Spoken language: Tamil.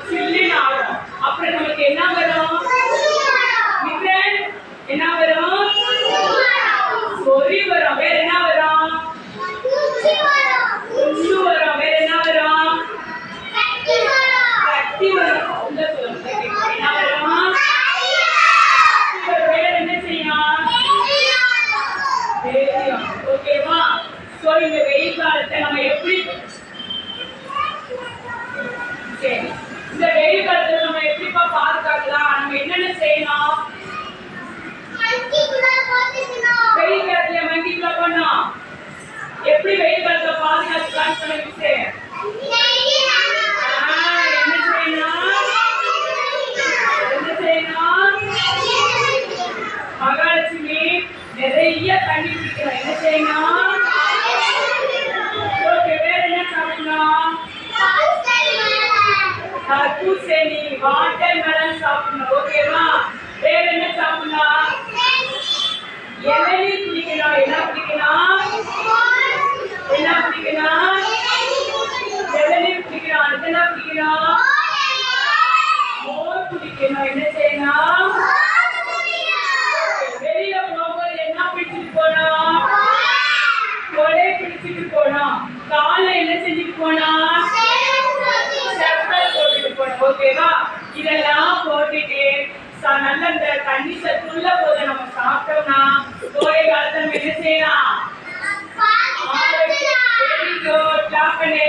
சில்லுன்னு ஆகும். அப்புறம் நமக்கு என்ன வரும்? என்ன வரும்? சொறி வரும். வேற என்ன வரும்? குண்டு வரும். வேற என்ன வரும்? கட்டி வரும். என்ன வரும்? வேற என்ன செய்யும்? தெரியும். ஓகேவா? சோ இந்த வெயில் காலத்தை நம்ம எப்படி இந்த வெயில் காலத்தை நம்ம எப்படிப்பா பாதுகாக்கலாம்? நம்ம என்னென்ன செய்யணும்? வெயில் காலத்துல மங்கிக்குள்ள பண்ணோம். எப்படி வெயில் காலத்தை பாதுகாத்துக்கலாம்னு சொன்ன விஷயம் என்ன செய்யணும்? மகாலட்சுமி நிறைய தண்ணி குடிக்கணும். என்ன செய்யணும்? வேற என்ன சாப்பிடணும்? தர்பூசணி வாட்டர் மெலன் சாப்பிடணும். ஓகேவா? வேற என்ன சாப்பிடணும்? இளநீர் குடிக்கணும். என்ன குடிக்கணும்? என்ன குடிக்கணும்? இளநீர் குடிக்கணும். அடுத்து என்ன குடிக்கணும்? மோர் குடிக்கணும். என்ன செய்யணும்? வெளியில போகும்போது என்ன பிடிச்சிட்டு போனோம்? கொடை பிடிச்சிட்டு போனோம். கால என்ன செஞ்சுட்டு போனோம்? செப்பல் போட்டுட்டு போனோம். ஓகேவா? இதெல்லாம் போட்டுட்டு நல்ல இந்த தண்ணி சத்துள்ள போதை நம்ம சாப்பிட்டோம்னா கோடை காலத்தை நம்ம என்ன செய்யலாம்? Very good. கிளாப் பண்ணு.